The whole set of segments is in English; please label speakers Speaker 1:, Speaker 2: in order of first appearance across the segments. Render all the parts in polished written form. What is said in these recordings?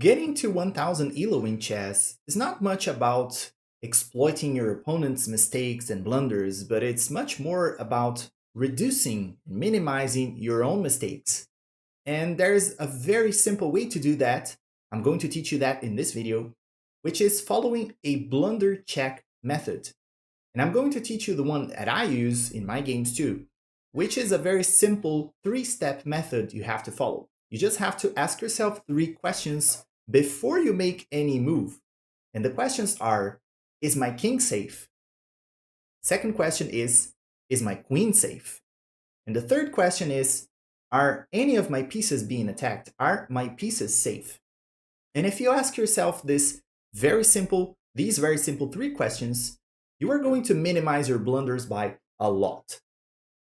Speaker 1: Getting to 1000 ELO in chess is not much about exploiting your opponent's mistakes and blunders, but it's much more about reducing and minimizing your own mistakes. And there's a very simple way to do that. I'm going to teach you that in this video, which is following a blunder check method. And I'm going to teach you the one that I use in my games too, which is a very simple three-step method you have to follow. You just have to ask yourself three questions before you make any move. And the questions are, is my king safe? Second question is my queen safe? And the third question is, are any of my pieces being attacked? Are my pieces safe? And if you ask yourself these very simple three questions, you are going to minimize your blunders by a lot.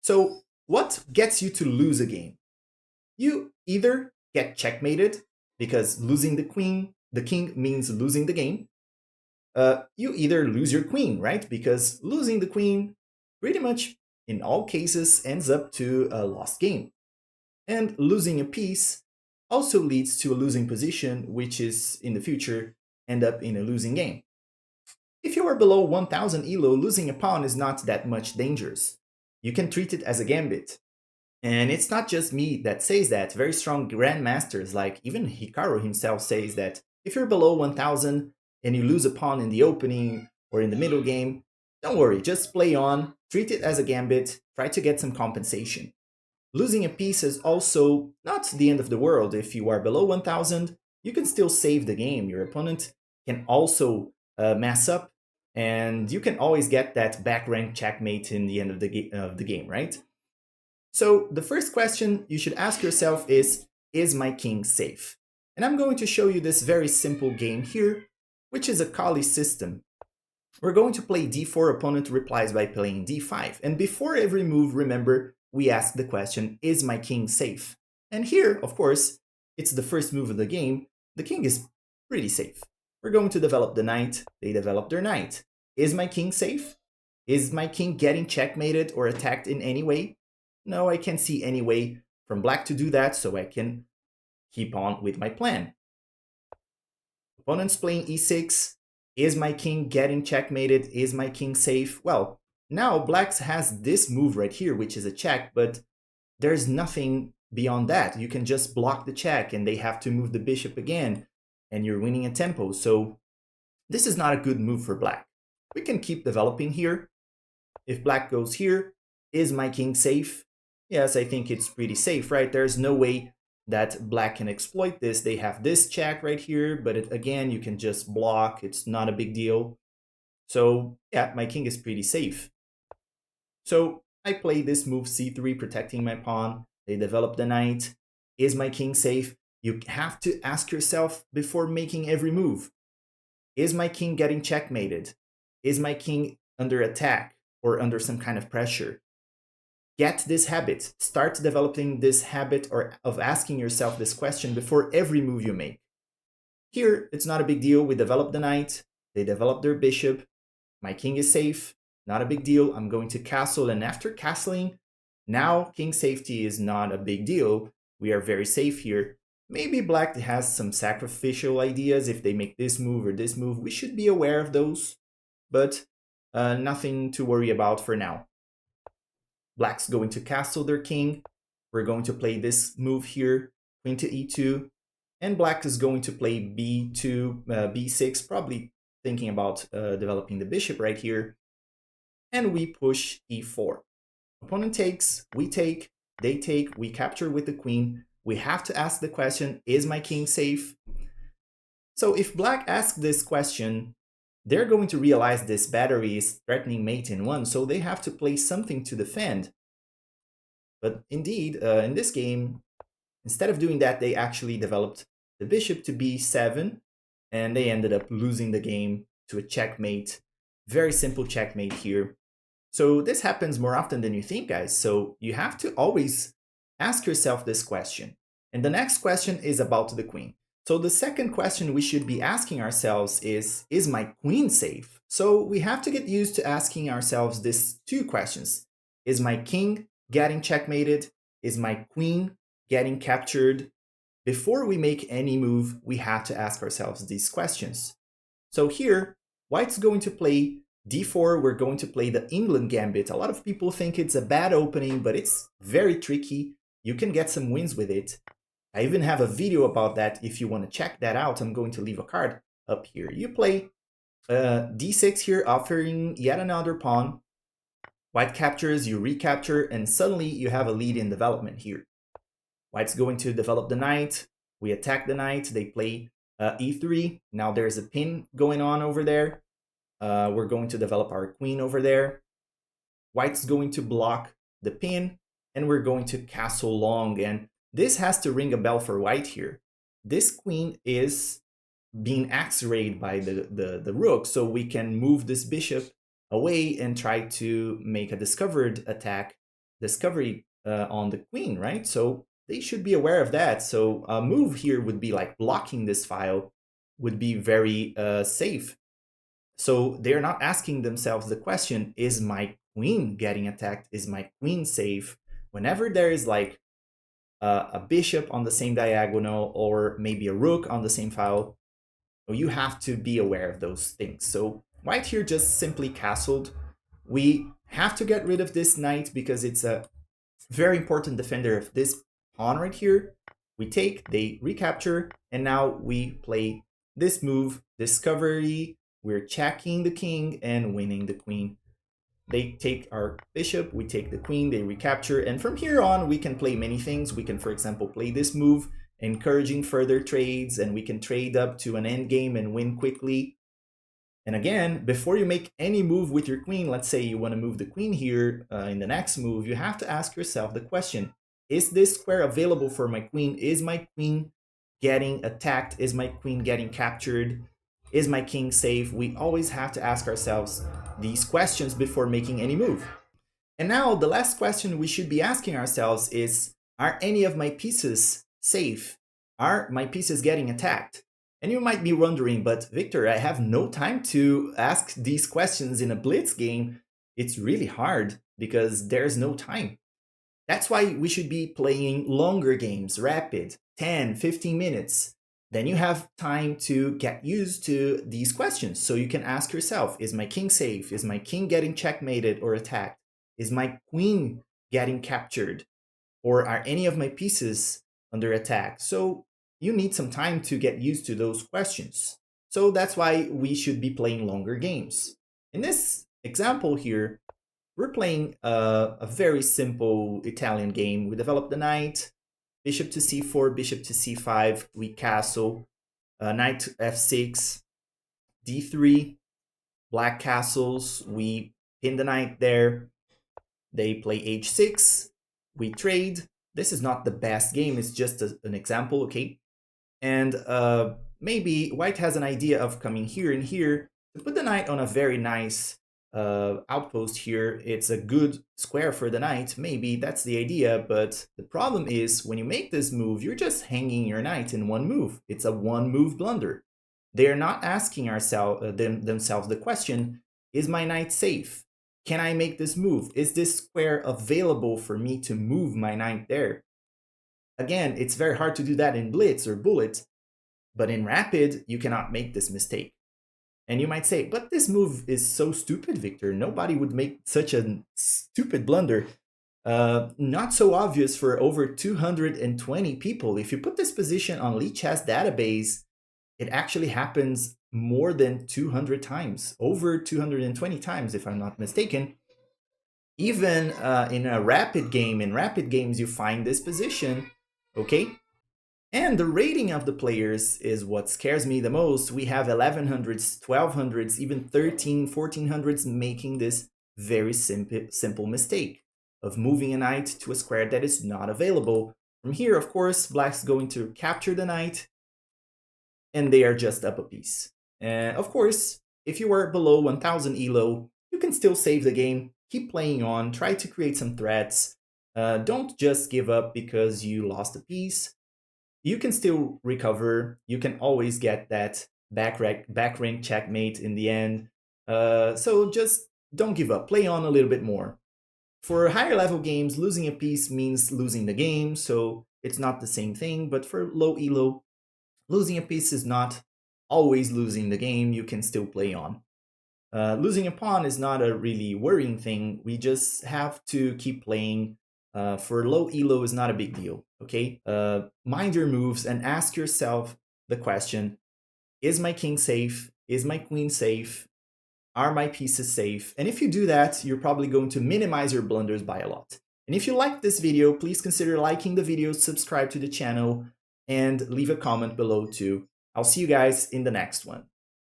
Speaker 1: So, what gets you to lose a game? You either get checkmated because losing the king means losing the game. You either lose your queen, right? Because losing the queen pretty much in all cases ends up to a lost game. And losing a piece also leads to a losing position, which is in the future end up in a losing game. If you are below 1000 ELO, losing a pawn is not that much dangerous. You can treat it as a gambit. And it's not just me that says that. Very strong grandmasters, like even Hikaru himself, says that if you're below 1000 and you lose a pawn in the opening or in the middle game, don't worry, just play on, treat it as a gambit, try to get some compensation. Losing a piece is also not the end of the world. If you are below 1000, you can still save the game. Your opponent can also mess up, and you can always get that back rank checkmate in the end of the game, right? So the first question you should ask yourself is my king safe? And I'm going to show you this very simple game here, which is a Kali system. We're going to play d4, opponent replies by playing d5. And before every move, remember, we ask the question, is my king safe? And here, of course, it's the first move of the game. The king is pretty safe. We're going to develop the knight. They develop their knight. Is my king safe? Is my king getting checkmated or attacked in any way? No, I can't see any way from black to do that, so I can keep on with my plan. Opponent's playing e6. Is my king getting checkmated? Is my king safe? Well, now black has this move right here, which is a check, but there's nothing beyond that. You can just block the check and they have to move the bishop again, and you're winning a tempo. So this is not a good move for black. We can keep developing here. If black goes here, is my king safe? Yes, I think it's pretty safe, right? There's no way that black can exploit this. They have this check right here, but again, you can just block. It's not a big deal. So yeah, my king is pretty safe. So I play this move c3, protecting my pawn. They develop the knight. Is my king safe? You have to ask yourself before making every move. Is my king getting checkmated? Is my king under attack or under some kind of pressure? Get this habit. Start developing this habit of asking yourself this question before every move you make. Here, it's not a big deal. We develop the knight. They develop their bishop. My king is safe. Not a big deal. I'm going to castle. And after castling, now king safety is not a big deal. We are very safe here. Maybe black has some sacrificial ideas. If they make this move or this move, we should be aware of those. But nothing to worry about for now. Black's going to castle their king. We're going to play this move here, queen to e2. And black is going to play b2, b6, probably thinking about developing the bishop right here. And we push e4. Opponent takes, we take, they take, we capture with the queen. We have to ask the question, is my king safe? So if black asks this question, they're going to realize this battery is threatening mate in one, so they have to play something to defend. But indeed, in this game, instead of doing that, they actually developed the bishop to b7, and they ended up losing the game to a checkmate. Very simple checkmate here. So this happens more often than you think, guys. So you have to always ask yourself this question. And the next question is about the queen. So the second question we should be asking ourselves is my queen safe? So we have to get used to asking ourselves these two questions. Is my king getting checkmated? Is my queen getting captured? before we make any move, we have to ask ourselves these questions. So here, white's going to play d4. We're going to play the England gambit. A lot of people think it's a bad opening, but it's very tricky. You can get some wins with it. I even have a video about that. If you want to check that out, I'm going to leave a card up here. You play d6 here, offering yet another pawn. White captures, you recapture, and suddenly you have a lead in development here. White's going to develop the knight. We attack the knight. They play e3. Now there's a pin going on over there. We're going to develop our queen over there. White's going to block the pin, and we're going to castle long. And this has to ring a bell for white here. This queen is being axe-rayed by the rook, so we can move this bishop away and try to make a discovery on the queen, right? So they should be aware of that. So a move here would be like blocking this file would be very safe. So they're not asking themselves the question, is my queen getting attacked? Is my queen safe? Whenever there is like a bishop on the same diagonal or maybe a rook on the same file, you have to be aware of those things. So white here just simply castled. We have to get rid of this knight because it's a very important defender of this pawn right here. We take, they recapture, and now we play this move, discovery. We're checking the king and winning the queen. They take our bishop, we take the queen, they recapture, and from here on we can play many things. We can, for example, play this move, encouraging further trades, and we can trade up to an endgame and win quickly. And again, before you make any move with your queen, let's say you want to move the queen here in the next move, you have to ask yourself the question, is this square available for my queen? Is my queen getting attacked? Is my queen getting captured? Is my king safe? We always have to ask ourselves these questions before making any move. And now the last question we should be asking ourselves is, are any of my pieces safe? Are my pieces getting attacked? And you might be wondering, but Victor, I have no time to ask these questions in a blitz game. It's really hard because there's no time. That's why we should be playing longer games, rapid, 10, 15 minutes. Then you have time to get used to these questions. So you can ask yourself, is my king safe? Is my king getting checkmated or attacked? Is my queen getting captured? Or are any of my pieces under attack? So you need some time to get used to those questions. So that's why we should be playing longer games. In this example here, we're playing a very simple Italian game. We develop the knight, bishop to c4, bishop to c5, we castle, knight to f6, d3, black castles, we pin the knight there, they play h6, we trade. This is not the best game, it's just an example, okay? And maybe white has an idea of coming here and here to put the knight on a very nice outpost here. It's a good square for the knight, maybe that's the idea, but the problem is when you make this move, you're just hanging your knight in one move. It's a one move blunder. They're not asking themselves the question, is my knight safe? Can I make this move? Is this square available for me to move my knight there? Again, it's very hard to do that in blitz or bullet, but in rapid, you cannot make this mistake. And you might say, but this move is so stupid, Victor. Nobody would make such a stupid blunder. Not so obvious for over 220 people. If you put this position on Lichess database, it actually happens more than 200 times, over 220 times, if I'm not mistaken. Even in a rapid game, in rapid games, you find this position, okay? And the rating of the players is what scares me the most. We have 1100s, 1200s, even 13, 1400s making this very simple mistake of moving a knight to a square that is not available. From here, of course, black's going to capture the knight, and they are just up a piece. And of course, if you are below 1000 ELO, you can still save the game, keep playing on, try to create some threats. Don't just give up because you lost a piece. You can still recover. You can always get that back rank checkmate in the end. So just don't give up. Play on a little bit more. For higher level games, losing a piece means losing the game. So it's not the same thing, but for low elo, losing a piece is not always losing the game. You can still play on. Losing a pawn is not a really worrying thing. We just have to keep playing. For low elo is not a big deal, okay? Mind your moves and ask yourself the question, is my king safe? Is my queen safe? Are my pieces safe? And if you do that, you're probably going to minimize your blunders by a lot. And if you liked this video, please consider liking the video, subscribe to the channel, and leave a comment below too. I'll see you guys in the next one.